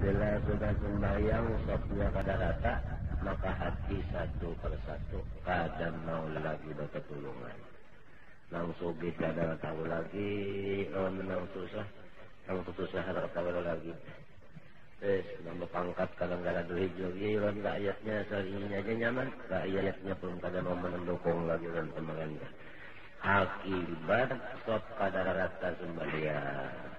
Apabila sudah sembahyang sopnya kada rata, maka hati satu persatu kada mau lagi bertulungan. Nang sugih kada tahu lagi, nang susah kada tahu lagi. Nang berpangkat kadang-kadang duit juga, rakyatnya seringnya aja nyaman, rakyatnya pun kada mau mendukung lagi dan pemerintah. Akibat sop kada rata sembahyang.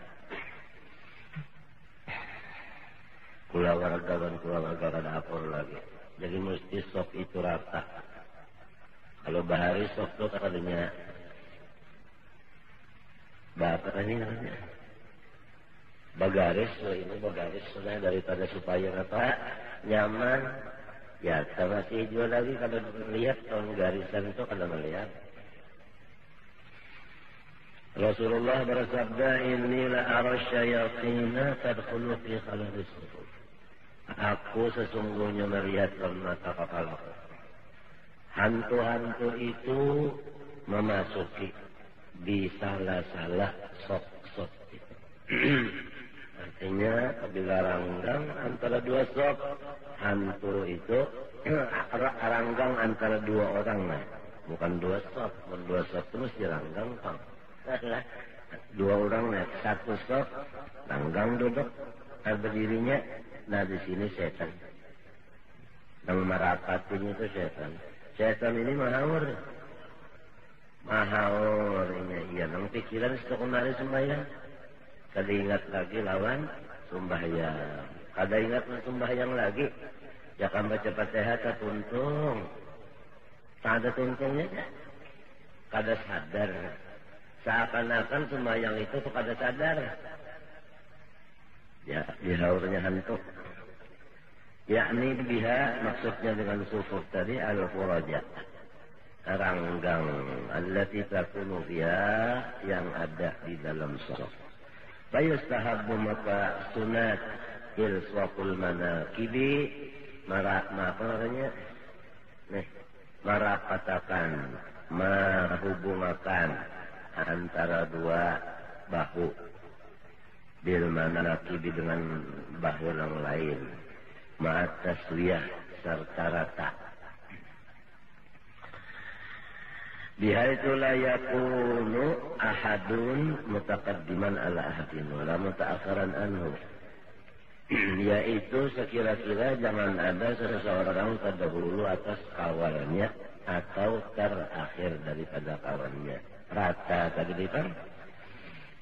Keluarga kada apor lagi. Jadi mesti sop itu rata. Kalau bahari sop itu katanya bapak ini namanya bagaris. Ini bagaris sudah daripada supaya apa nyaman. Ya masih jual lagi kalau melihat tahun garisan itu kada melihat. Rasulullah bersabda, "Inni la ara syayatina tadkhulu fi khalaqis sufuf." Aku sesungguhnya melihat dalam mata kepalaku. Hantu-hantu itu memasuki di salah-salah sop-sop itu. Artinya apabila ranggang antara dua sop, hantu itu ranggang antara dua orang lah. Bukan dua sop. Dua sop itu mesti ranggang pang. Dua orang naik satu sop, ranggang duduk, berdirinya. Nah di sini setan. Yang merapatinya itu setan. Setan ini mahawar ini. Iya, nang pikiran sekunari sembahyang. Kada ingat lagi lawan sembahyang. Kada ingat sembahyang lagi. Ya kan baca Fatihah tuntung. Tak ada tuntungnya. Kada sadar. Seakan-akan sembahyang itu tuh kada sadar. Ya, dihaurnya hantu. Yakni biha maksudnya dengan sufuf tadi al-furaja. Ranggang allati takunu biha yang ada di dalam saf. Fayustahabbu maka sunat ilsaqul manakibi marapatakan menghubungkan antara dua bahu bil manakibi dengan bahu yang lain ma'at tasliyah serta rata. Bihaitu la yakunu ahadun mutaqaddiman ala ahadin wala muta'akhiran anhu. Yaitu sekira-kira jangan ada seseorang terdahulu atas kawannya atau terakhir daripada kawannya. Rata tadi kan?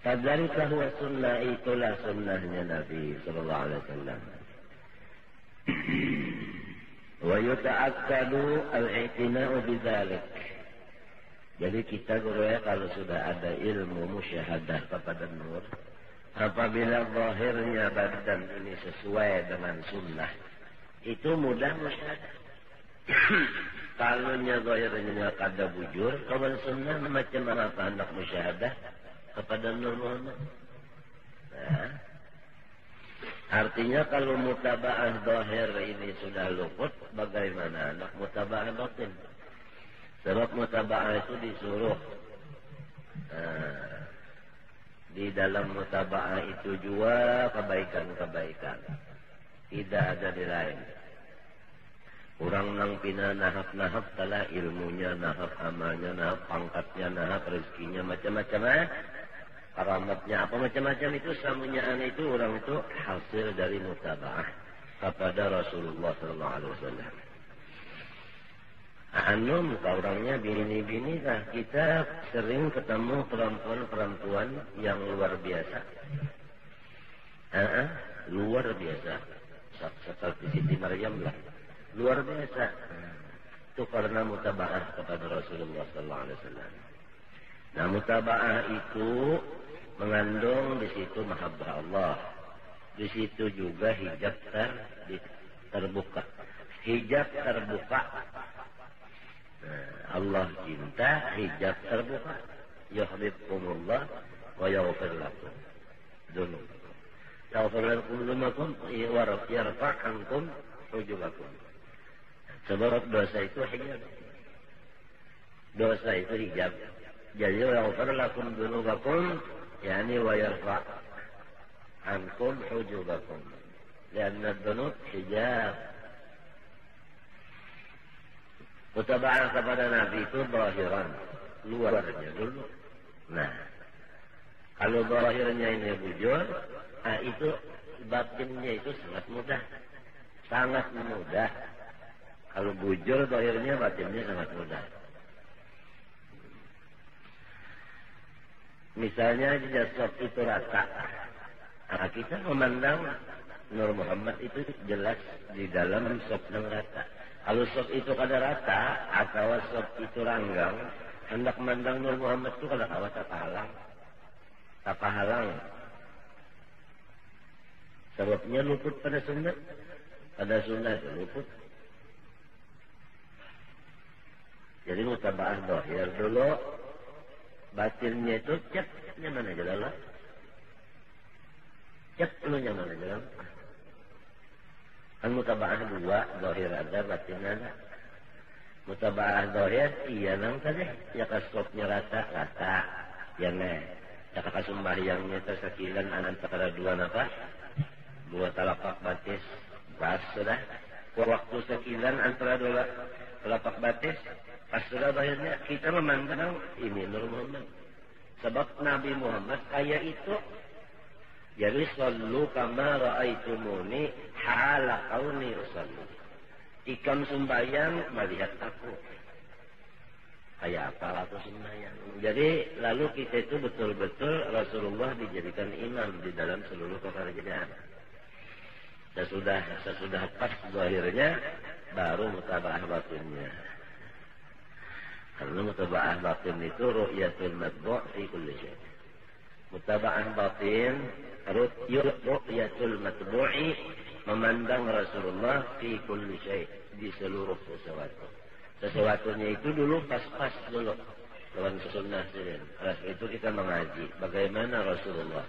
Kadzalika huwa sunnah, itulah sunnahnya Nabi sallallahu alaihi wasallam. Wa yuta'akkadu al-i'tina'u bidzalik. Jadi kita kalau sudah ada ilmu musyahadah kepada nur, apabila zahirnya badan ini sesuai dengan sunnah, itu mudah musyahadah. Kalau zahirnya kada bujur, kawan sunnah macam apa hendak musyahadah kepada Nur Muhammad. Nah, artinya kalau mutaba'ah zahir ini sudah luput, bagaimana hendak mutaba'ah batin? Sebab mutaba'ah itu disuruh. Di dalam mutaba'ah itu juga kebaikan-kebaikan. Tidak ada di lain. Orang nang pina nahap-nahap telah ilmunya, nahap amalnya, nahap pangkatnya, nahap rezekinya, macam-macam. Karamatnya apa macam-macam itu, samunyaan itu orang itu hasil dari mutaba'ah kepada Rasulullah SAW. Orangnya bini-bini lah. Kita sering ketemu perempuan-perempuan yang luar biasa. Luar biasa. Seperti Siti Maryam lah. Luar biasa. Itu karena mutaba'ah kepada Rasulullah SAW. Nah, mutaba'ah itu mengandung di situ mahabbah Allah. Di situ juga hijab terbuka. Hijab terbuka. Allah cinta, hijab terbuka. Yuhibbukumullah wa yaghfir lakum dzunubakum. Yaghfir lakum dzunubakum wa yarfa' ankum hujubakum. Sebab dosa itu hijab. Dosa itu hijab. Jadi yaghfir lakum dzunubakum yani wa yarfa' ankum hujubakum. Karena dzunub hijab. Mutaba'ah kepada Nabi itu zahiran, luarnya dulu. Nah, kalau zahirnya ini bujur, itu batinnya itu sangat mudah. Sangat mudah. Kalau bujur zahirnya, batinnya sangat mudah. Misalnya jasad itu rata. Nah, kita memandang Nur Muhammad itu jelas di dalam sop yang rata. Kalau sop itu kada rata atau sop itu ranggang, hendak memandang Nur Muhammad itu kada kawas apa halang. Sebabnya luput pada sunnah. Pada sunnah itu luput. Jadi mutaba'ah zahir dulu. Batinnya itu cek nyaman aja lah. Cek lu nyaman aja lah. Kan mutaba'ah dua, zahir ada, batin ada. Mutaba'ah zahir, iya nang tadi. Ya kasopnya rata. Ya nih. Ya kakasumbahyangnya tersekilan antara dua nafas. Dua talapak batis. Pas sudah. Waktu sekilan antara dua talapak batis. Pas sudah zahirnya kita memandang ini Nur Muhammad. Sebab Nabi Muhammad kayak itu. Jadi sallu kama ra'aitumuni hala kauni usalli. Ikam sembahyang melihat aku. Kayak apa aku sembahyang. Jadi lalu kita itu betul-betul Rasulullah dijadikan imam di dalam seluruh pekerjaan. Sesudah pas zahirnya baru mutaba'ah batinnya. Karena mutaba'ah batin itu ru'yatul matbu' fi kulli syai'. Mutaba'ah batin ru'yatul matbu'i memandang Rasulullah fi kulli syai' di seluruh sesuatu. Sesuatunya itu dulu pas-pas dulu. Lawan sunnah sini. Setelah itu kita mengaji bagaimana Rasulullah.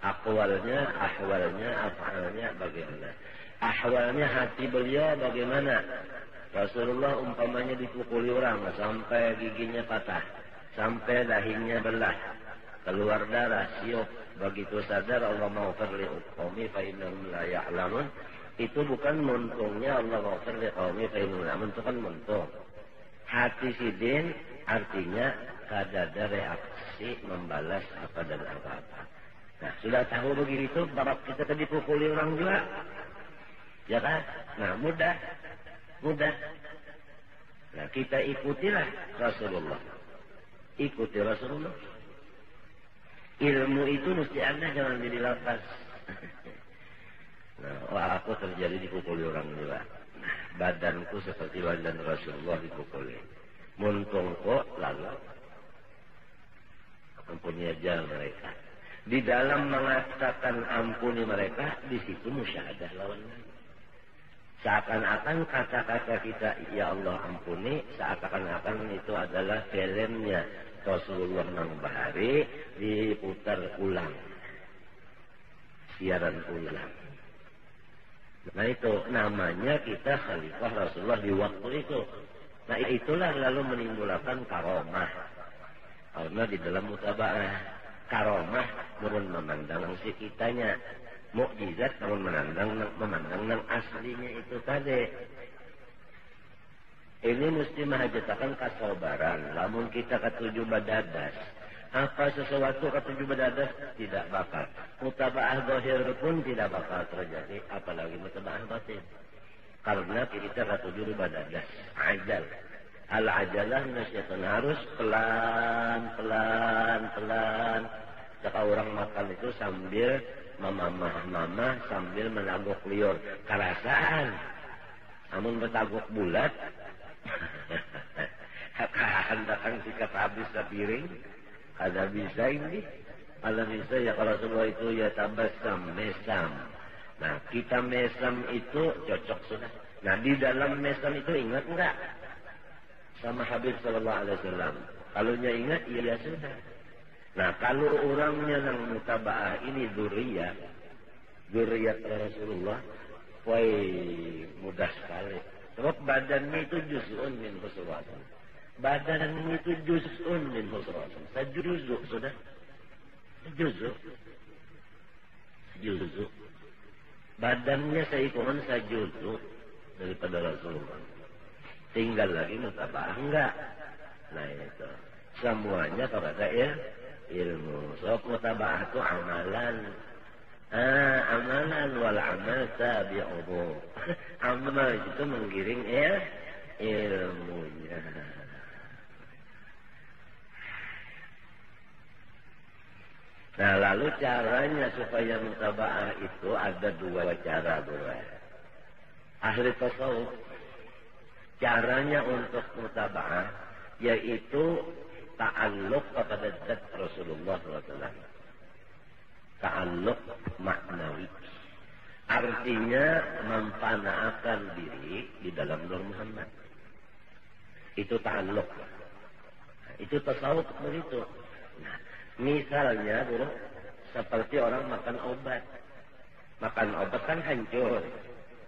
Ahwalnya, af'alnya bagaimana. Ahwalnya hati beliau bagaimana. Rasulullah umpamanya dipukuli orang sampai giginya patah, sampai dahinya belah, keluar darah, siup. Begitu sadar Allah maghfir li qaumi fa innahum la ya'lamun. Itu bukan muntungnya Allah maghfir li qaumi fa innahum la ya'lamun, itu kan muntung. Hati sidin artinya kada ada reaksi membalas apa dan apa-apa. Nah, sudah tahu begitu, bapak kita tadi dipukuli orang juga. Ya kan? Nah, mudah. Nah, kita ikutilah Rasulullah. Ikuti Rasulullah. Ilmu itu mesti ada, jangan jadi lapas. Nah, aku terjadi dipukuli orang juga. Nah, badanku seperti badan Rasulullah dipukuli. Muntungku lalu ampuni aja mereka. Di dalam mengatakan ampuni mereka, di situ musyahadah lawannya. Seakan-akan kata-kata kita, ya Allah ampuni, seakan-akan itu adalah filmnya Rasulullah nang bahari diputar ulang. Siaran ulang. Nah itu namanya kita khalifah Rasulullah di waktu itu. Nah itulah lalu menimbulkan karomah. Karena di dalam mutaba'ah, karomah menurut memandang si kitanya. Mukjizat namun memandang nang aslinya itu tadi. Ini mesti menghajatakan kesabaran. Namun kita ketuju badadas. Apa sesuatu ketuju badadas tidak bakal. Mutaba'ah zahir pun tidak bakal terjadi. Apalagi mutaba'ah batin. Karena kita ketuju badadas. Ajal. Al-ajalah nasyatan harus pelan. Jika orang makan itu sambil mamah sambil menaguk liur. Kerasaan. Namun bertaguk bulat. Hendakan sikat habis sepiring. Ada bisa ini. Kalau bisa ya kalau semua itu ya tabasam, mesam. Nah kita mesam itu cocok sudah. Nah di dalam mesam itu ingat enggak? Sama Habib Sallallahu Alaihi Wasallam. Kalau ingat iya sudah. Nah kalau orangnya yang mutaba'ah ini dzurriyyah Rasulullah, woi mudah sekali. Sebab badannya itu juz'un min husnul. Badannya itu juz'un min husnul. Sejuzuk sudah. Juzuk. Badannya seikungan sajudu daripada Rasulullah. Tinggal lagi mutaba'ah enggak. Nah itu. Semuanya kepada ilmu. Sok mutaba'ah itu amalan. Amalan wal amal tabi'uhu. Amal itu menggiring ilmunya. Nah lalu caranya supaya mutaba'ah itu ada dua cara bro. Ahli tasawuf caranya untuk mutaba'ah yaitu ta'alluq kepada zat Rasulullah SAW. Ta'alluq maknawi. Artinya memfanaakan diri di dalam Nur Muhammad. Itu ta'alluq. Itu tasawuf begitu. Nah, misalnya bro, seperti orang makan obat. Makan obat kan hancur.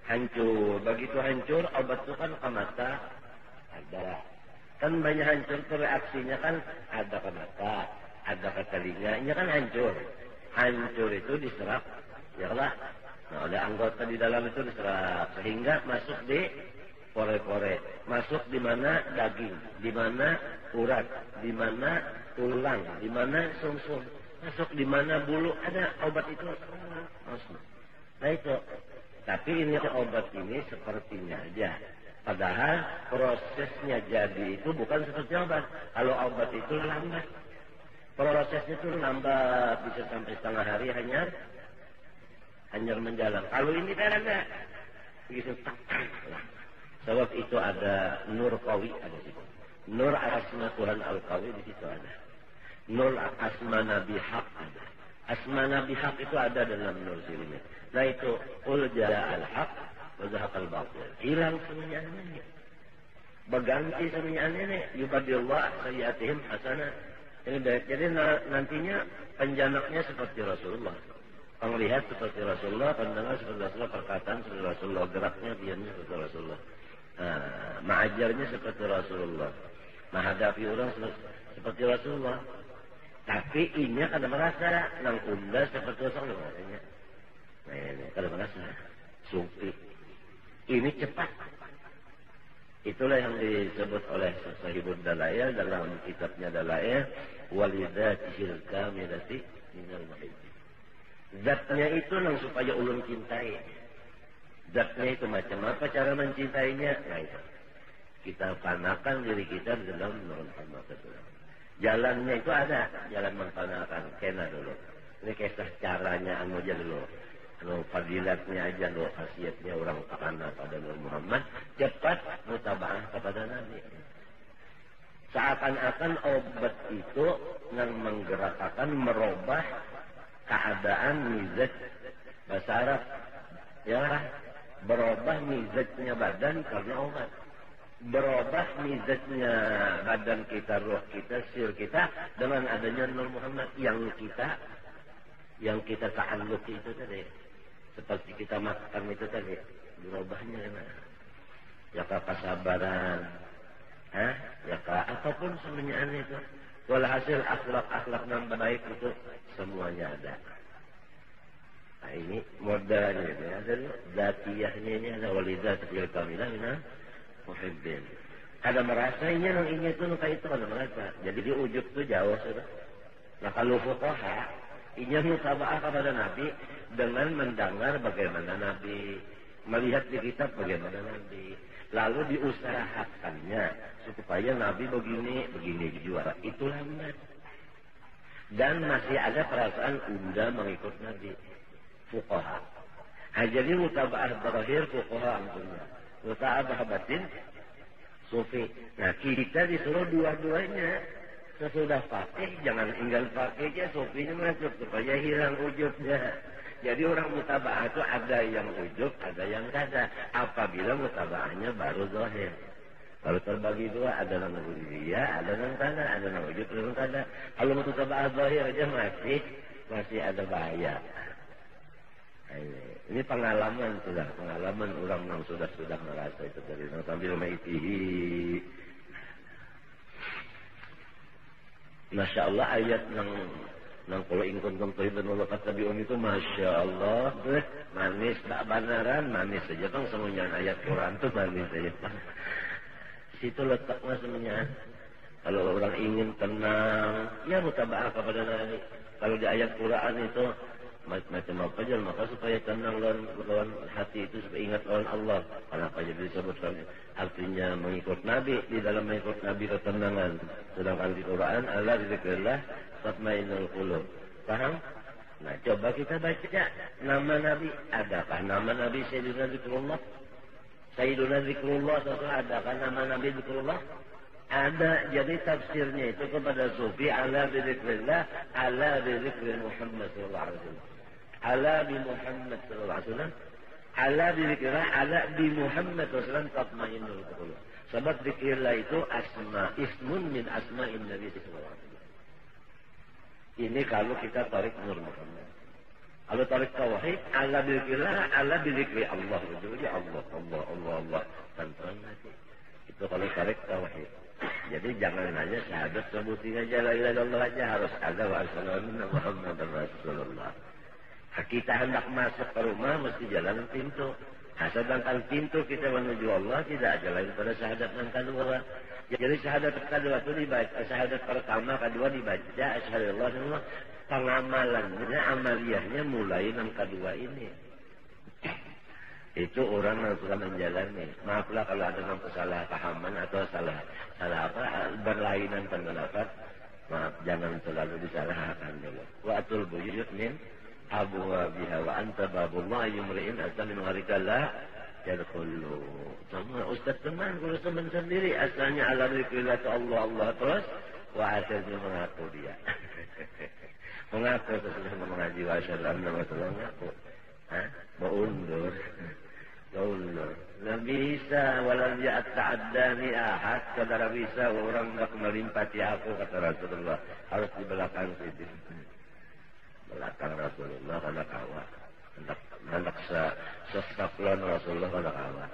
Hancur. Begitu hancur, obat itu kan ke mata ada. Kan banyak hancur itu reaksinya kan ada ke mata, ada ke telinga. Ini kan hancur. Hancur itu diserap. Ya lah. Nah, oleh anggota di dalam itu diserap. Sehingga masuk di pore-pore. Masuk di mana daging. Di mana urat. Di mana tulang, di mana sumsum, masuk di mana bulu, ada obat itu masuk. Nah itu. Tapi ini obat ini sepertinya aja. Padahal prosesnya jadi itu bukan seperti obat. Kalau obat itu lambat. Prosesnya itu lambat, bisa sampai setengah hari hanya menjalan. Kalau ini kan ada. Begitu tak. Sebab itu ada nur qawi ada di situ. Nur asma Tuhan Al-Qawi di situ ada. Nur asma Nabi Haq ada. Asma Nabi Haq itu ada dalam nur sini. Nah itu qul jaa al-haq wa zahaqa al-batil. Hilang semuanya ini. Berganti semuanya ini. Yubadillah sayyiatihim hasanah. Jadi nantinya penjanaknya seperti Rasulullah. Penglihat seperti Rasulullah, pendengar seperti Rasulullah, perkataan seperti Rasulullah, geraknya diamnya seperti Rasulullah. Mengajarnya seperti Rasulullah. Menghadapi orang seperti Rasulullah. Tapi ini kada merasa nang unda seperti Rasulullah. Nah ini kada merasa. Sufi. Ini cepat. Itulah yang disebut oleh Sahibul Dalail dalam kitabnya Dalail. Walidatihil kamilati minal muhibbi. Zatnya itu nang supaya ulun cintai. Zatnya itu macam apa cara mencintainya? Nah itu. Kita panakan diri kita di dalam Nur Muhammad itu. Jalannya itu ada. Jalan mempanakan. Kena dulu. Ini kisah caranya anu aja dulu. Anu fadilatnya aja dulu. Khasiatnya orang pakana pada Nur Muhammad. Cepat mutaba'ah kepada Nabi. Seakan-akan obat itu yang menggerakkan merubah keadaan mizaj bahasa Arab. Ya, berubah mizajnya badan karena obat. Berubah mizajnya badan kita, roh kita, sir kita dengan adanya Nur Muhammad yang kita ta'alluq itu tadi. Seperti kita makan itu tadi. Berubahnya gimana? Ya kesabaran. Ya apapun semuanya itu. Walhasil akhlak-akhlak yang baik itu semuanya ada. Nah ini modalnya ini ada zatiyahnya ini ada walidatul kamilah minal muhibbin. Kada merasa ini nang ini itu nuka itu kada merasa. Jadi di ujub itu jauh sudah. Nah kalau fuqaha ini mutaba'ah kepada Nabi dengan mendengar bagaimana Nabi, melihat di kitab bagaimana Nabi, lalu diusahakannya supaya Nabi begini juara. Itu lambat. Dan masih ada perasaan unda mengikut Nabi. Fuqaha. Jadi mutaba'ah terakhir fuqaha angkunya. Mutaba'ah batin sufi. Nah kita disuruh dua-duanya. Sesudah pakai jangan tinggal pakai aja sufinya masuk supaya hilang ujubnya. Jadi orang mutaba'ah itu ada yang ujub, ada yang kada. Apabila mutaba'ahnya baru zahir. Kalau terbagi dua, ada yang ujubiyah, ada yang kada, ada yang ujub, ada yang kada. Kalau mutaba'ah zahir aja masih ada bahaya. Ini pengalaman sudah, pengalaman orang yang sudah merasa itu dari sambil maitihi. Masya Allah ayat yang Nang kalau ingkon kontoy dan Allah kata bion itu Masya Allah, manis tak banaran, manis saja bang semuanya ayat Quran tuh manis saja bang. Situ letaknya semuanya. Kalau orang ingin tenang, ya mutaba'ah kepada Nabi. Kalau di ayat Quran itu macam apa aja, maka supaya tenang lawan hati itu supaya ingat lawan Allah. Kenapa jadi disebutkan? Artinya mengikut Nabi, di dalam mengikut Nabi ketenangan. Sedangkan di Quran Allah dzikrillah tatmainnul qulub. Paham? Nah, coba kita baca nama Nabi. Adakah nama Nabi Sayyidina Zikrullah? Sayyidina Zikrullah atau adakah nama Nabi Zikrullah? Ada. Jadi tafsirnya itu kepada sufi ala bi dzikrillah, ala bi dzikri Muhammad sallallahu alaihi wasallam. Ala bi Muhammad sallallahu alaihi wasallam. Ala bi dzikrillah, ala bi Muhammad sallallahu alaihi wasallam tatmainnul qulub. Sebab dzikrillah itu ismun min asma'in Nabi sallallahu alaihi wasallam. Ini kalau kita tarik Nur Muhammad. Kalau tarik tauhid, ala bi dzikrillah, ala bi dzikri Allah. Jadi Allah. Tentang hati. Itu kalau tarik tauhid. Jadi jangan hanya syahadat sebutin aja la ilaha illallah aja, harus ada wa sallallahu Muhammadar Rasulullah. Kita hendak masuk ke rumah mesti jalan pintu. Nah, sedangkan pintu kita menuju Allah tidak ada lain pada syahadat yang kedua. Jadi syahadat kedua itu dibaca, syahadat pertama kedua dibaca asyhadu an la ilaha illallah. Pengamalannya, amaliyahnya mulai yang kedua ini. Itu orang yang sudah menjalani. Maaflah kalau ada yang salah pahaman atau salah berlainan pendapat. Maaf, jangan selalu disalahkan dulu. Wa'atul buyut min abwabiha wa anta babullah yumri'in asal min gharikalla yadkhulu. Sama Ustaz teman kalau teman sendiri asalnya ala dzikrillah Allah terus wa akhirnya mengaku dia. Mengaku sesudah mengaji wa asyhadu anna rasulullah mengaku. Mau undur. Nggak bisa, walau dia ta'addani ahad, saudara bisa, orang nggak melimpati aku, kata Rasulullah. Harus di belakang situ. Belakang Rasulullah, karena kawat. Hendak sesaplan Rasulullah, karena kawat.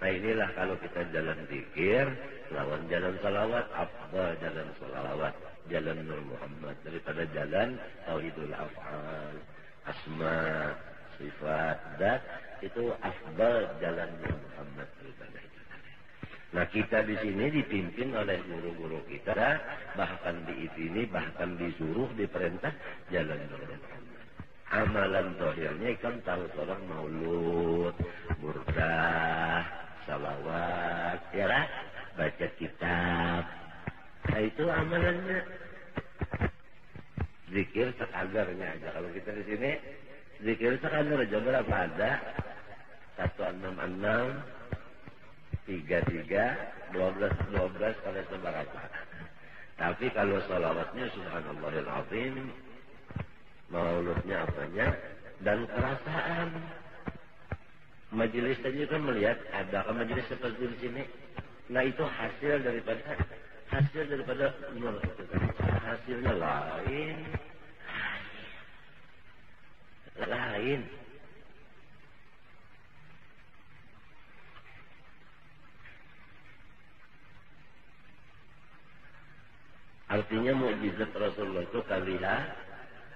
Nah inilah kalau kita jalan zikir, lawan jalan salawat, afdal jalan salawat, jalan Nur Muhammad, daripada jalan tauhidul af'al, asma, sifat, dat, itu afdal jalannya Muhammad daripada itu. Nah kita di sini dipimpin oleh guru-guru kita, bahkan diizini, bahkan disuruh, diperintah jalan Muhammad. Amalan zahirnya kan tahu seorang maulud, burdah, salawat, ya lah, baca kitab. Nah itu amalannya. Zikir sekadarnya aja. Kalau kita di sini zikir sekadar aja berapa ada? 166, 33, 12 pada seberapa. Tapi kalau salawatnya subhanallahil azim, mauludnya apanya, dan perasaan. Majelis tadi kan melihat ada majelis seperti di sini. Nah itu hasil daripada nur itu. Hasilnya lain. Artinya mukjizat Rasulullah itu kalilah.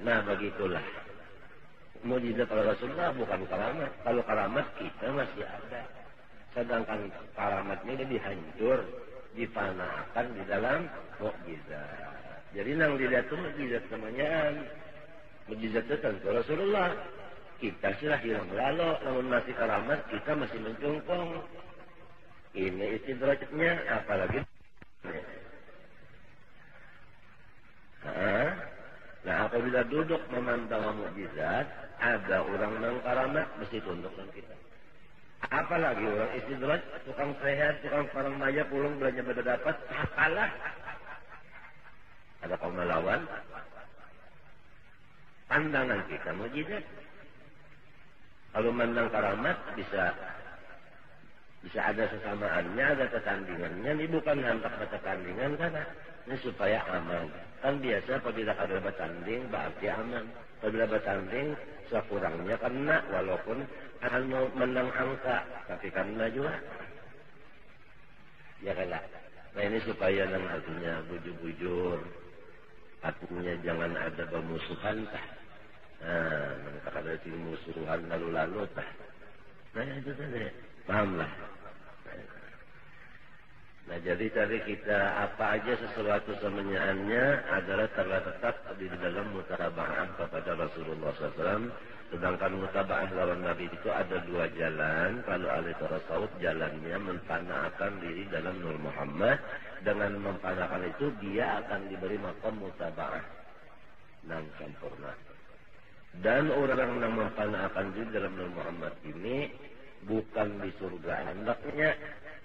Nah begitulah. Mukjizat Rasulullah bukan karamat. Kalau karamat kita masih ada. Sedangkan karamatnya dia dihancur, difanakan di dalam mukjizat. Jadi nang dilihat itu mukjizat semuanya. Mukjizat itu tentu Rasulullah. Kita sudah hilang lalu, namun masih karamat, kita masih mencungkung. Ini istidrajatnya, apalagi. Nah, apabila duduk memantau mukjizat, ada orang yang karamat, mesti tundukkan kita. Apalagi orang istidraj, tukang sehat, tukang parang maya, pulang belanja pada dapat, kalah. Ada kaum melawan. Pandangan kita mukjizat. Kalau mandang karamat bisa ada sesamaannya, ada ketandingannya. Ini bukan hantar ketandingan karena ini supaya aman. Kan biasa apabila ada bertanding berarti aman. Apabila bertanding sekurangnya kena walaupun akan menang angka, tapi kena juga. Ya kan lah. Nah ini supaya yang artinya bujur-bujur. artinya jangan ada bermusuhan tah. Nah, kalau ada musuhan lalu-lalu tah. Nah itu tadi, pahamlah. Nah jadi tadi kita apa aja sesuatu semenyaannya adalah terletak di dalam mutaba'ah kepada Rasulullah SAW. Sedangkan mutaba'ah lawan Nabi itu ada dua jalan. Kalau ahli tasawuf jalannya memfanakan diri dalam Nur Muhammad. Dengan memfanakan itu dia akan diberi maqam mutaba'ah yang sempurna. Dan orang yang memfanakan diri dalam Nur Muhammad ini bukan di surga hendaknya.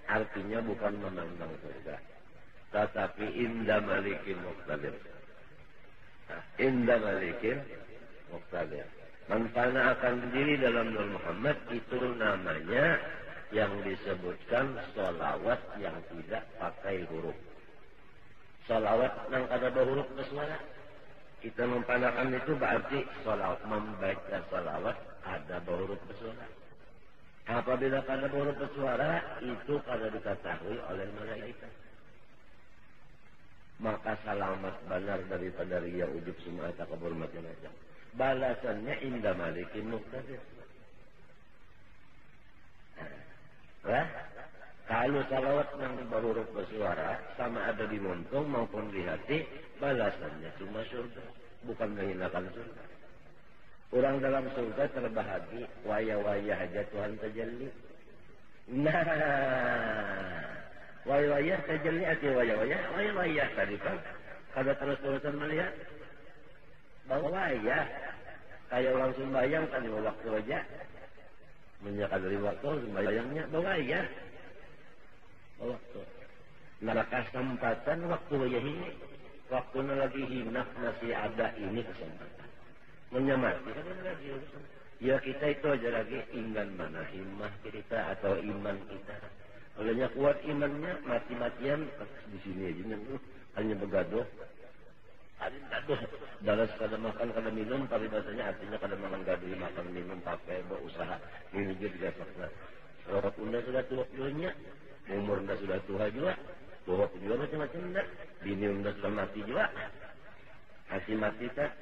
Artinya bukan memandang surga, tetapi inda malikin muqtadir. Inda malikin muqtadir. Manfana akan diri dalam Nur Muhammad itu namanya yang disebutkan sholawat yang tidak pakai huruf. Sholawat yang ada huruf bersuara. Kita mempanakan itu berarti sholawat, membaca sholawat ada huruf bersuara. Apabila pada huruf bersuara, itu kada diketahui oleh malaikat. Maka salamat benar daripada ria ujub semua takabur macam-macam. Balasannya indah malikin muqtadir. Nah, kalau salawat yang berhuruf bersuara, sama ada di muntung maupun di hati, balasannya cuma surga. Bukan menghinakan surga. Orang dalam surga terbahagi waya-waya aja Tuhan tajalli. Nah, waya-waya tajalli arti waya-waya tadi kan kada terus-terusan melihat bahwa waya kayak orang sembahyang kan di waktu aja menyakat dari waktu sembahyangnya bahwa waya waktu nah kesempatan waktu waya ini waktunya lagi hinak masih ada ini kesempatan menyamati kan lagi ya kita itu aja lagi iman mana himmah kita atau iman kita olehnya kuat imannya mati-matian di sini aja hanya begaduh ada gaduh dalam kada makan kada minum paribasanya artinya kada makan gaduh makan minum pakai berusaha ini juga fakta orang unda sudah tua jualnya umur unda sudah tua juga bahwa juga macam-macam unda bini unda sudah mati juga hati mati tak.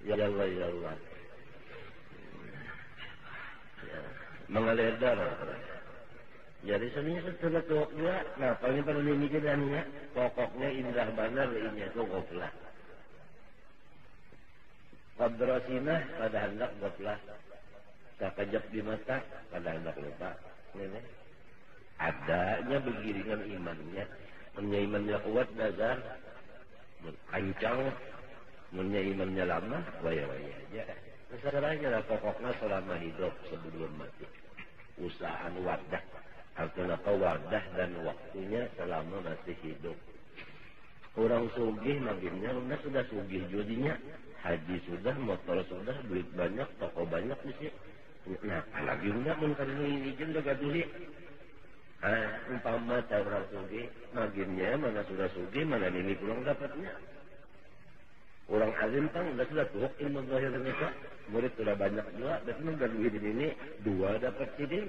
Ya Allah, ya Allah. Ya. Mengalir darah. Jadi sebenarnya sudah tua juga. Nah, paling perlu dimikirkannya. Pokoknya indah benar ini itu goflah. Qadrasinah pada hendak goflah. Sakajap di mata pada hendak lupa. Ini. Adanya begiringan imannya. Punya imannya kuat dasar. Kencang. Punya imannya lama, waya-waya aja. Masalahnya lah pokoknya selama hidup sebelum mati. Usahaan wadah. Artinya wadah dan waktunya selama masih hidup. Orang sugih maginnya, sudah sugih jadinya. Haji sudah, motor sudah, duit banyak, toko banyak mesti. Nah, lagi enggak mungkin ini juga gaduli. Umpama orang sugih, maginnya mana sudah sugih, mana ini pulang dapatnya. Orang alim kan sudah tuh ilmu zahir mereka murid sudah banyak juga berarti menggaduhi di sini dua dapat sidin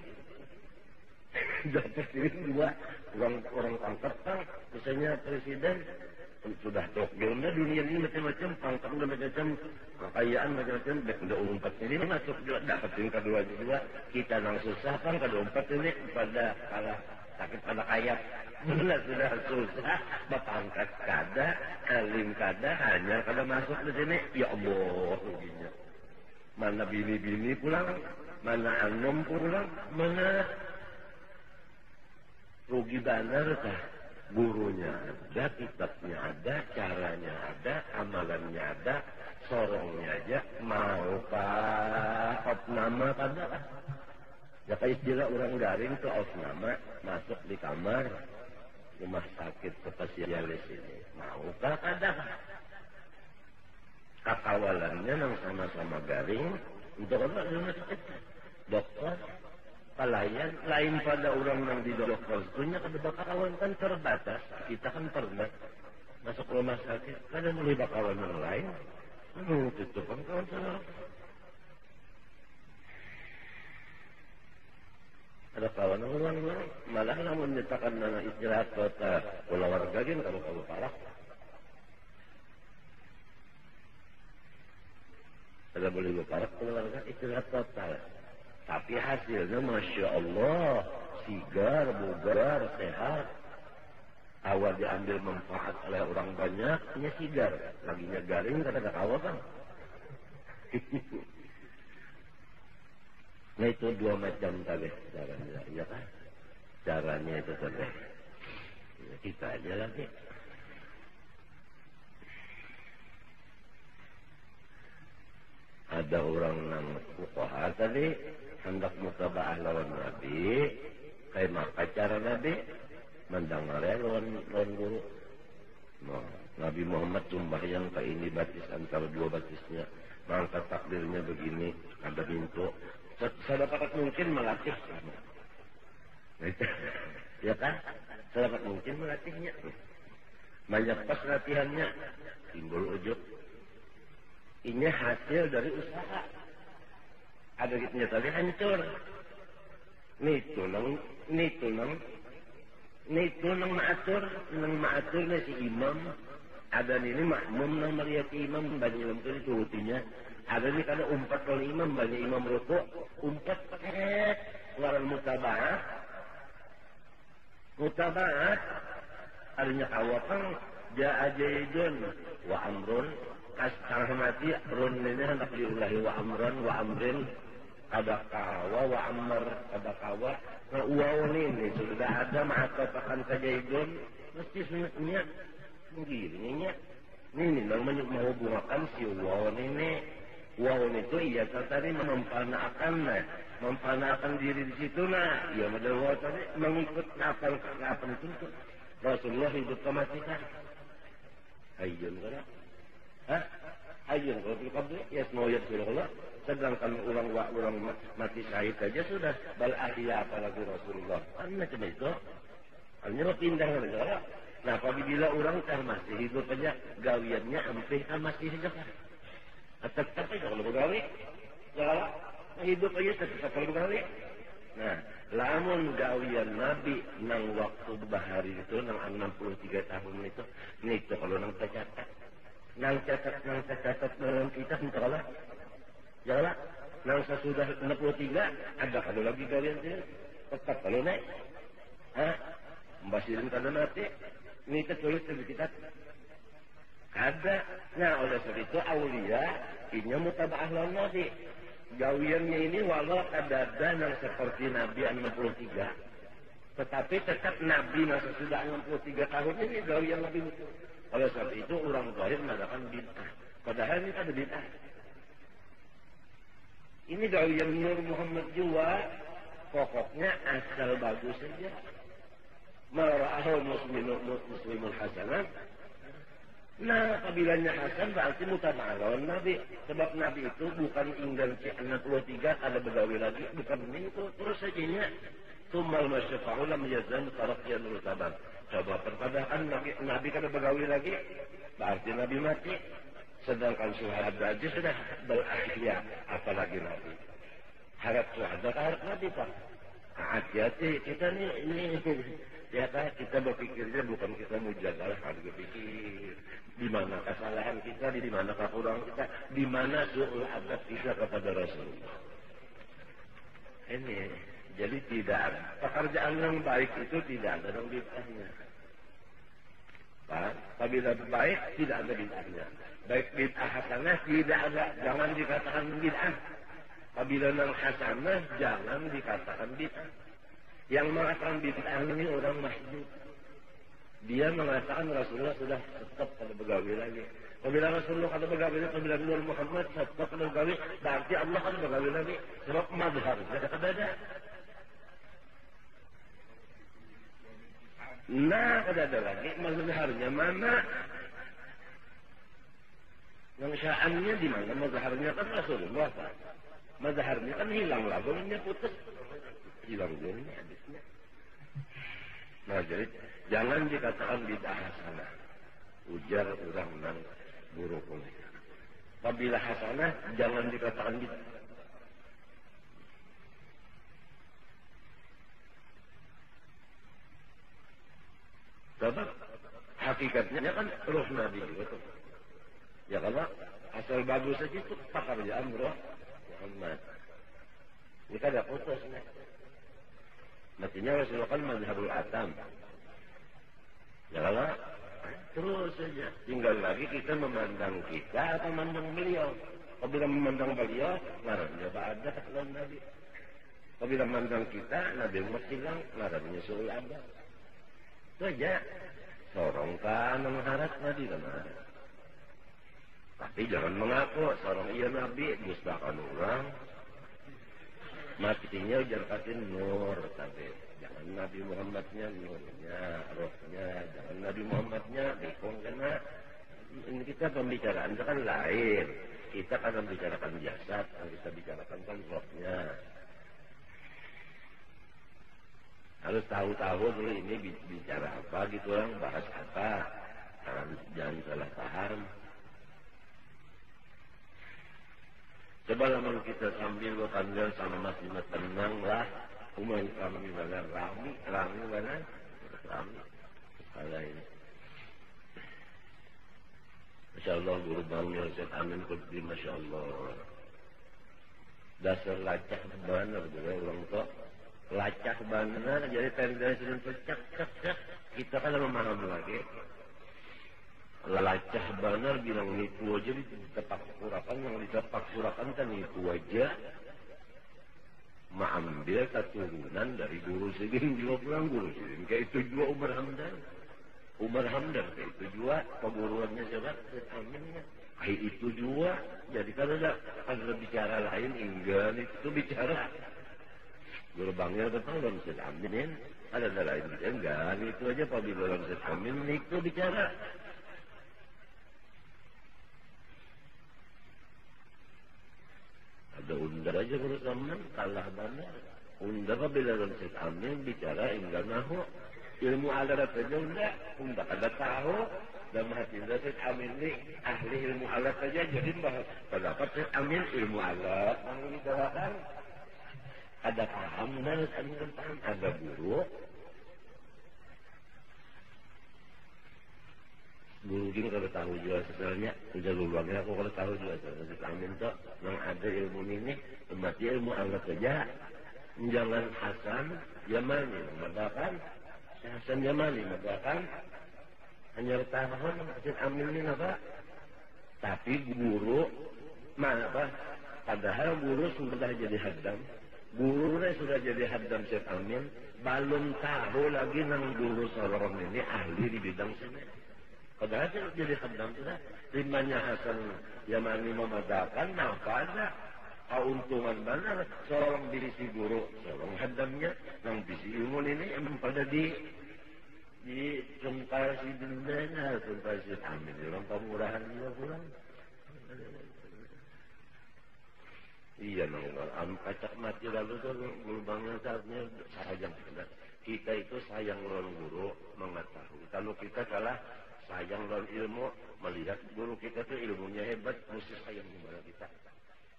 dua orang pangkat kan misalnya presiden sudah tuh dunia ini macam-macam pangkat macam-macam kekayaan macam-macam udah umpat ini masuk juga dapetin kedua juga kita nang susah kan kedua umpat ini pada kalah sakit pada kaya bila sudah susah berpangkat kada alim kada hanya kada masuk di sini ya Allah ruginya mana bini-bini pulang mana anom pulang mana rugi benar kah gurunya ada kitabnya ada caranya ada amalannya ada sorongnya aja mau pak opnama kada ya kayak istilah orang garing tuh opnama masuk di kamar rumah sakit spesialis ini maukah kada kakawalannya yang sama-sama garing untuk apa rumah sakit dokter pelayan lain pada orang yang di dokter punya kada bakawan kan terbatas kita kan pernah masuk rumah sakit, kadang melibat kawan yang lain, tutupan kawan salah. Ada kawan yang lain, malah namun nyatakan nana istirahat kota keluarga gini kalau parah. Ada boleh parah keluarga istirahat total. Tapi hasilnya Masya Allah, sigar, bugar, sehat. Awal diambil manfaat oleh orang banyak, nya sigar. Laginya garing, kata awal kan. Nah itu 2 macam tadi caranya, ya kan? Caranya itu tadi. Ya, kita aja lagi. Ada orang nang fuqaha tadi hendak mutaba'ah lawan Nabi, kayak maka cara Nabi mendengarnya lawan guru. Nah, Nabi Muhammad sembahyang ke ini batis antara 2 batisnya, mangkat takdirnya begini, ada pintu. Sedapat mungkin melatih, ya kan? Sedapat mungkin melatihnya. Banyak pas latihannya timbul ujub. Ini hasil dari usaha. Ada gitunya tadi hancur. Nitu nang maatur na si imam. Ada ini makmum nang melihat imam banyak lemtur itu rutinya. Ada ni kada umpat kalau imam banyak imam rukuk, umpat ngaran mutaba'ah. Adanya kawatan ja'a jaidun wa amrun asal mati run ini hendak diulahi wa amrin ada kawa wa amr ada kawa. Nah uau ini sudah ada maka katakan kajaidun mesti sunatnya begininya. Ini namanya menghubungkan si uau ini. Uau itu iya tadi mempanahkan diri di situ nah. Iya model uau tadi mengikut apa itu Rasulullah hidup kematikan. Ayun kada? Hah? Ayun kalau dikabul ya semua ya Rasulullah. Sedangkan orang mati syahid saja sudah bal ahya apalagi Rasulullah. Macam itu. Hanya pindah negara. Nah, apabila orang kan masih hidup aja gawiannya hampir kan masih hidup. Tetap aja kalau begawi. Ya, hidup aja tetap kalau begawi. Nah, lamun gawian Nabi nang waktu bahari itu nang 63 tahun itu, itu kalau nang tercatat. Nang catat dalam kitab insyaallah. Jalan. Nang sesudah 63 ada kalau lagi gawian itu tetap kalau naik. Mbasirin kada mati. Ini tertulis di kitab. Ada. Nah, oleh sebab itu aulia ini mutaba'ah lawan Nabi. Gawiannya ini walau ada nang seperti Nabi 63. Tetapi tetap Nabi yang sesudah 63 tahun ini gawian lebih betul. Oleh sebab itu orang zahir mengatakan bid'ah. Padahal ini ada bid'ah. Ini gawian Nur Muhammad juga pokoknya asal bagus saja. Mara'ahul muslimul hasanah. Nah, kabilanya Hasan berarti mutaba'ah lawan Nabi. Sebab Nabi itu bukan inggal 63 ada begawi lagi, bukan ini itu terus saja. Tumal masyafa'u lam yazan taraqiyan mutabar. Coba perpadaan Nabi kada begawi lagi, berarti Nabi mati. Sedangkan syuhada aja sudah berahya, apalagi Nabi. Harap syuhada harap Nabi Pak. Hati-hati kita ini ya kan kita berpikirnya bukan kita mujadalah, harus berpikir di mana kesalahan kita, di mana kekurangan kita, di mana su'ul adab kita kepada Rasulullah. Ini jadi tidak ada pekerjaan yang baik itu tidak ada yang bid'ahnya. Pak, apabila baik tidak ada bid'ahnya. Baik bid'ah hasanah tidak ada, jangan dikatakan bid'ah. Apabila yang hasanah jangan dikatakan bid'ah. Yang mengatakan bid'ah ini orang masjid. Dia mengatakan Rasulullah sudah stop kalau begawi lagi. Apabila Rasulullah kada begawi lagi, apabila Nur Muhammad stop kalau begawi, berarti Allah kada begawi lagi. Sebab mazhar tidak ada. Nah, kada ada lagi mazharnya mana? Yang sya'annya di mana? Mazharnya kan Rasulullah. Mazharnya kan hilang lah, golongnya putus. Hilang golongnya habisnya. Nah, jadi jangan dikatakan bid'ah hasanah. ujar orang nang buruk. Apabila hasanah jangan dikatakan gitu. Sebab hakikatnya kan roh Nabi juga tuh. Ya kalau asal bagus saja itu pekerjaan roh Muhammad. Ini kan ada putus nih. Mestinya Rasulullah kan mazhabul atam. Ya kalau terus saja. Tinggal lagi kita memandang kita atau memandang beliau. Apabila memandang beliau, ngarannya ada lawan Nabi. Apabila memandang kita, Nabi Muhammad hilang, ngarannya suul ada. Itu aja. Sorong kan mengharap Nabi kan ada. Tapi jangan mengaku seorang iya Nabi, dustakan orang. Matinya jangan nur, tapi jangan Nabi Muhammadnya nurnya, rohnya, jangan Nabi Muhammadnya bekong karena ini kita pembicaraan itu kan lain. Kita kan membicarakan jasad, yang kita bicarakan kan rohnya. Harus tahu-tahu dulu ini bicara apa gitu orang, bahas apa. Jangan salah paham. Coba lama kita sambil bertandang sama masih tenang lah. Umay kami mana rami mana rami. Salah ini. Masya Allah guru bangnya Ustaz Amin Qudri Masya Allah. Dasar lacak benar juga orang tua. Lacak benar jadi tanda sering cak. Kita kan memaham lagi. Lacah benar bilang nipu aja ditepak surakan, yang ditepak surakan kan nipu aja. Mengambil keturunan dari guru segini juga pulang guru segini. Kayak itu juga Umar Hamdan kayak itu juga peguruannya siapa? Aminnya. Kayak itu juga. Jadi kalau ada bicara lain enggak itu bicara. Guru bangnya betul dalam Ustaz Amin. Ada lain enggak itu aja apabila dalam Ustaz Amin itu bicara. Ada undar aja kalau zaman kalah benar. Undar bila Ustaz Amin bicara enggak nahu. Ilmu alat saja undar ada tahu. Dalam hati Ustaz Amin ini ahli ilmu alat saja jadi bahas. Pendapat Ustaz Amin ilmu alat yang dibicarakan. Ada paham dan ada guru. Guru gini kalau tahu juga sebenarnya udah luluangnya aku kalau tahu juga Ustaz Amin tuh yang ada ilmu ini berarti ilmu alat saja. Jangan Hasan Yamani mengatakan Hasan Yamani mengatakan hanya tahun Ustaz Amin ini apa? Tapi guru mana apa? Padahal guru sudah jadi hadam. Gurunya sudah jadi hadam Ustaz Amin, belum tahu lagi nang guru seorang ini ahli di bidang sini. Padahal jadi hadam sudah. Rimanya Hasan Yamani memadakan, apa ada keuntungan benar seorang diri si guru, seorang hadamnya, nang bisi ilmu ini emang pada di cengkar si dendanya, cengkar si Amin, orang pemurahan juga pulang. Iya nong, kacak mati lalu tuh guru bangnya saatnya sayang kita itu sayang lawan guru mengetahui. Kalau kita kalah sayang lawan ilmu melihat guru kita tuh ilmunya hebat, mesti sayang kepada kita.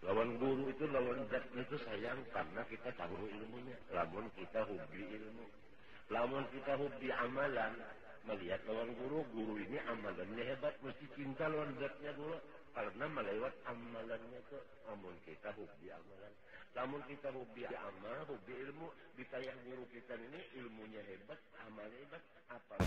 Lawan guru itu lawan zatnya itu sayang karena kita tahu ilmunya. Lamun kita hobi ilmu, lamun kita hobi amalan, melihat lawan guru ini amalannya hebat, mesti cinta lawan zatnya guru. Karena melewat amalannya itu, namun kita hobi amalan. Namun kita hobi amal, hobi ilmu, ditayang guru kita ini ilmunya hebat, amalnya hebat, apa?